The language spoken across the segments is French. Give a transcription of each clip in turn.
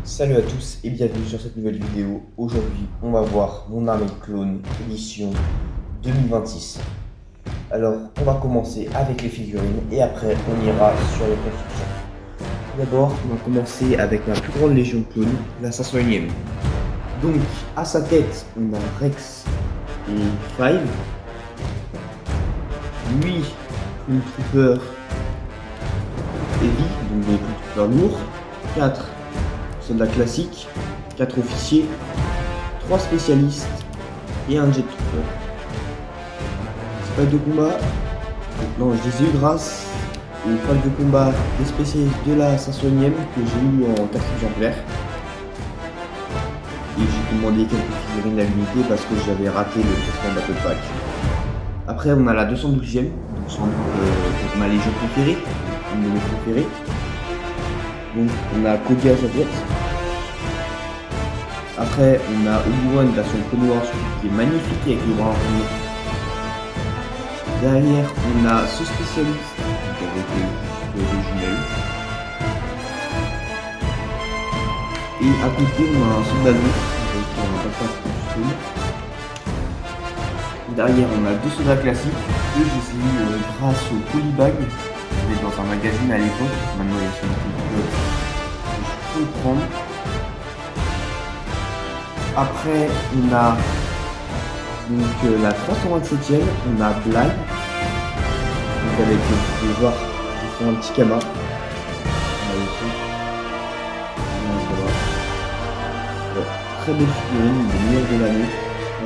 Salut à tous et bienvenue sur cette nouvelle vidéo. Aujourd'hui, on va voir mon armée de clones édition 2026. Alors, on va commencer avec les figurines et après, on ira sur les constructions. Tout d'abord, on va commencer avec ma plus grande légion de clones, la 501ème. Donc, à sa tête, on a Rex et Five. Lui, une trooper heavy, donc des troopers lourds. 4 soldats classiques, 4 officiers, 3 spécialistes et un jet trooper. C'est pas de combat. Non, je les ai eu grâce aux packs de combat des spécialistes de la 501ème que j'ai eu en 4 exemplaires. Et j'ai commandé quelques figurines à l'unité parce que j'avais raté le traitement Battle Pack. Après, on a la 212ème, donc sans doute ma légion préférée, une de mes préférées. Donc, on a Cody à sa tête. Après, on a Obi-Wan version Clone Wars qui est magnifique avec les bras armés. Derrière, on a ce spécialiste avec les jumelles. Et à côté, on a un soldat avec un backpack costume. Derrière, on a deux soldats classiques. Eux, je les ai eu grâce au Polybag. C'était dans un magazine à l'époque. Maintenant, il y a sur le je peux le prendre. Après, on a donc la 327ème, on a Blag. Donc avec, vous pouvez voir, j'ai fait un petit camas. Voilà. Très belle figurine, une des meilleures de l'année.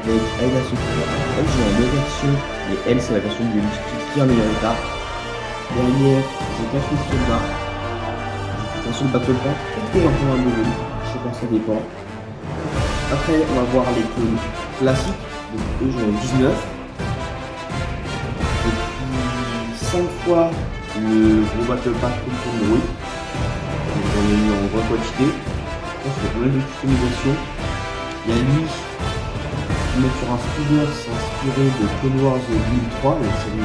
Avec Ayla Secure. Elle, j'ai en deux versions. Et elle, c'est la version du multiplié qui est en meilleur état. Derrière, j'ai 4 soldats. J'ai un seul battle pack. Peut-être un peu un nouveau. Je sais pas, ça dépend. Après, on va voir les clones classiques. Donc, eux, j'en ai 19. Et puis, 5 fois le gros battle pack comme pour Noé. J'en ai mis en grande quantité. Je pense qu'il y a pas mal de customisation. Il y a lui qui met sur un speeder, c'est inspiré de Clone Wars 2003, la série de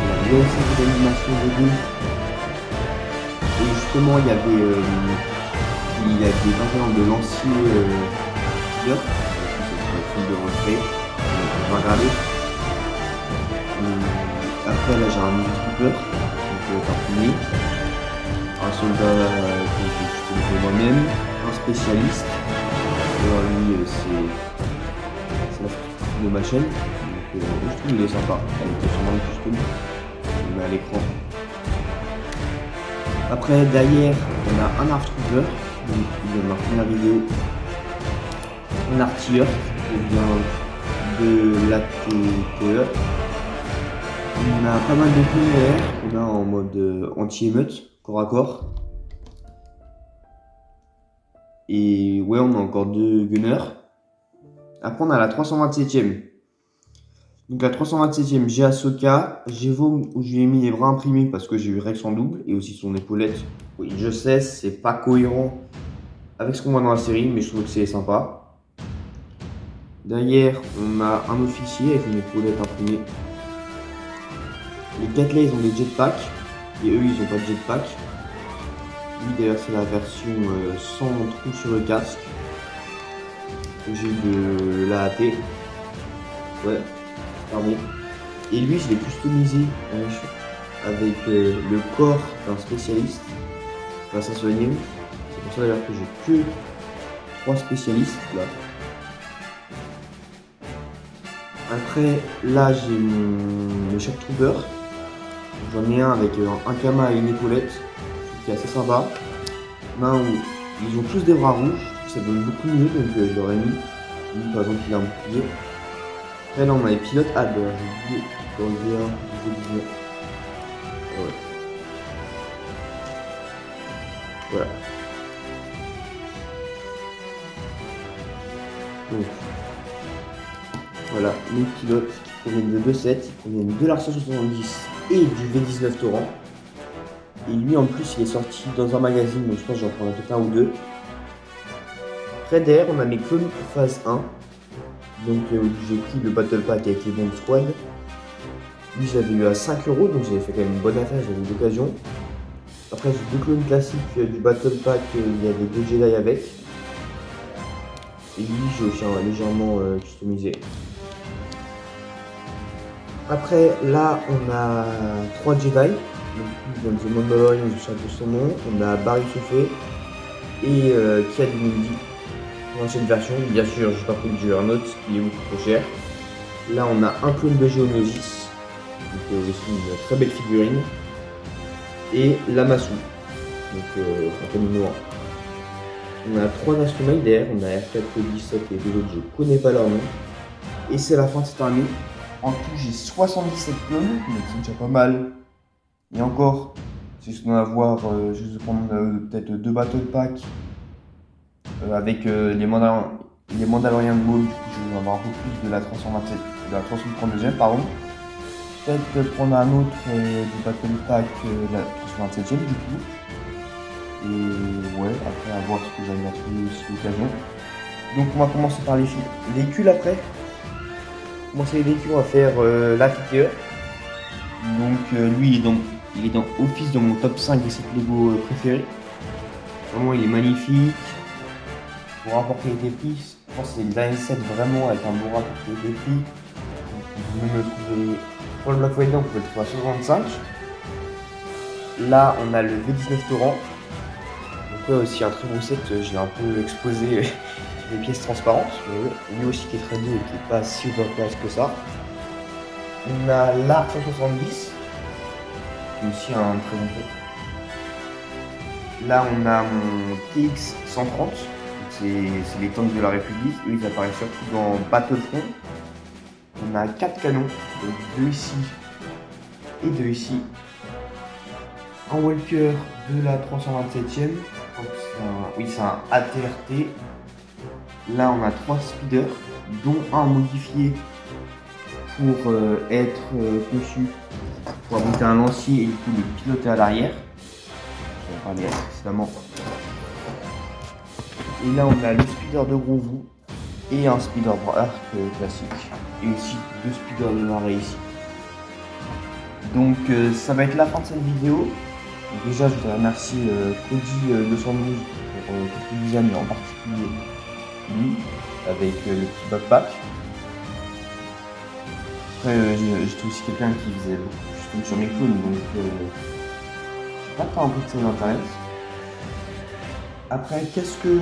la nouvelle série d'animation de Doom. Et justement, il y avait des variantes de l'ancien speeder, c'est un film de rentrée, on va regarder. Après, là, j'ai un nouveau trooper, donc un premier, un soldat que j'ai customisé moi-même, un spécialiste. Alors lui, c'est la photo de ma chaîne, donc je trouve qu'il est sympa. Elle était sûrement le custom, je le mets à l'écran. Après, derrière, on a un Artrooper, donc il vient de ma première vidéo. Un artilleur qui vient de la TTE. On a pas mal de PNR, on a en mode anti-émeute, corps à corps. Et ouais, on a encore deux gunners. Après, on a la 327ème. Donc la 327ème, j'ai Ahsoka, j'ai Vaughn où je lui ai mis les bras imprimés parce que j'ai eu Rex en double et aussi son épaulette. Oui, je sais, c'est pas cohérent avec ce qu'on voit dans la série, mais je trouve que c'est sympa. Derrière, on a un officier avec une épaulette imprimée. Les Gatley, ils ont des jetpacks et eux, ils ont pas de jetpack. Lui, d'ailleurs, c'est la version sans trou sur le casque. J'ai de l'AAT. Ouais, pardon. Et lui, je l'ai customisé avec le corps d'un spécialiste. Enfin, ça se soigne. C'est pour ça d'ailleurs que j'ai que 3 spécialistes là. Après, là, j'ai mes Shock Trooper. J'en ai un avec un Kama et une épaulette, qui est assez sympa. Là où ils ont tous des bras rouges, ça donne beaucoup mieux, donc je leur ai mis. Lui, par exemple, il a un bouclier. Après, là, on a les pilotes. Ah, ben, j'ai oublié d'enlever un. Ouais. Voilà. Donc, voilà, les pilotes qui proviennent de deux sets, ils proviennent de l'Ar-170 et du V19 Torrent. Et lui, en plus, il est sorti dans un magazine, donc je pense que j'en prendrai peut-être un ou deux. Après, derrière, on a mes clones phase 1. Donc, j'ai pris le Battle Pack avec les Bomb Squad. Lui, je l'avais eu à 5 €, donc j'avais fait quand même une bonne affaire, j'avais eu l'occasion. Après, j'ai 2 clones classiques du Battle Pack, il y a les 2 Jedi avec. Et lui, j'ai aussi légèrement customisé. Après, là, on a 3 Jedi. Donc, The Mandalorian, je sais de son nom. On a Barry Souffé et Kiad Mundi. Dans cette version, bien sûr, j'ai pas pris le Juggernaut, qui est beaucoup trop cher. Là, on a un clone de Geonosis. Donc, aussi une très belle figurine. Et Lamassu. Donc, Antonino 1. On a 3 nationaux derrière, on a R4, 17 et 2 autres, je connais pas leur nom. Et c'est la fin de cette armée. En tout, j'ai 77 clones, donc c'est déjà pas mal. Et encore, si je dois avoir, je vais prendre peut-être 2 battle packs avec les Mandalorian Ball. Je vais avoir un peu plus de la 327, de la 332e, pardon. Peut-être prendre un autre du battle pack de la 327e du coup. Et ouais, après à voir ce que j'allais trouver aussi l'occasion. Donc on va commencer par les véhicules après. Commencer les véhicules, on va faire la Kicker. Donc lui il est dans Office dans mon top 5 des sites Lego préférés. Vraiment il est magnifique. Pour rapporter les prix, je pense que c'est l'AN7 vraiment avec un bon rapport des prix. Vous pouvez me trouver pour le Black Friday, on peut le trouver à 65. Là on a le V19 Torrent. Donc ouais, aussi un très beau set, j'ai un peu exposé les pièces transparentes, mais lui aussi qui est très beau et qui n'est pas si overpriced que ça. On a l'Art 170, qui est aussi un très bon set. Là on a mon TX 130, c'est les tanks de la République, eux ils apparaissent surtout dans Battlefront. On a 4 canons, donc 2 ici et 2 ici. Un Walker de la 327e. Oui, c'est un ATRT. Là, on a 3 speeders, dont un modifié pour être conçu pour monter un lancier et du coup le piloter à l'arrière. Je vais parler précédemment. Et là, on a le speeder de gros vous et un speeder arc classique. Et aussi 2 speeders de marée ici. Donc, ça va être la fin de cette vidéo. Donc déjà, je voudrais remercier Cody 212 pour quelques designs, mais en particulier lui, avec le petit backpack. Après, j'étais aussi quelqu'un qui faisait beaucoup de custom sur mes clones, donc j'ai pas tant envie de ça internet. Après, qu'est-ce que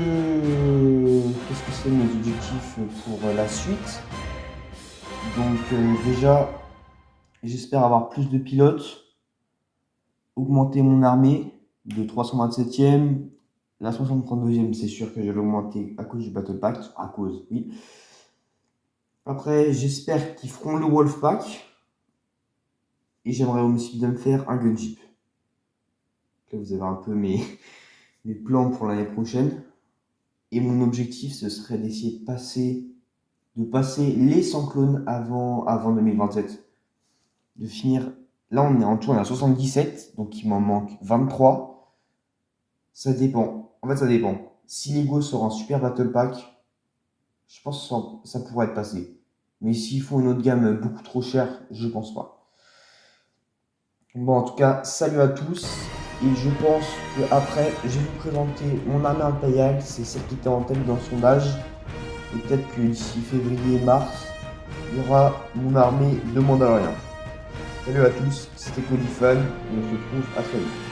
c'est mes objectifs pour la suite? Donc déjà, j'espère avoir plus de pilotes. Augmenter mon armée de 327e, la 62e, c'est sûr que je vais l'augmenter à cause du Battle Pack, à cause, oui. Après, j'espère qu'ils feront le Wolf Pack, et j'aimerais aussi bien me faire un Gunship. Là, vous avez un peu mes plans pour l'année prochaine. Et mon objectif, ce serait d'essayer de passer les 100 clones avant 2027. De finir. Là, on est en tout, on est à 77, donc il m'en manque 23. Ça dépend. En fait, ça dépend. Si Lego sort un super Battle Pack, je pense que ça pourrait être passé. Mais s'ils font une autre gamme beaucoup trop chère, je pense pas. Bon, en tout cas, salut à tous. Et je pense qu'après, je vais vous présenter mon armée impériale. C'est celle qui était en tête dans le sondage. Et peut-être que d'ici février-mars, il y aura mon armée de Mandalorian. Salut à tous, c'était Cody Fan et on se retrouve à très vite.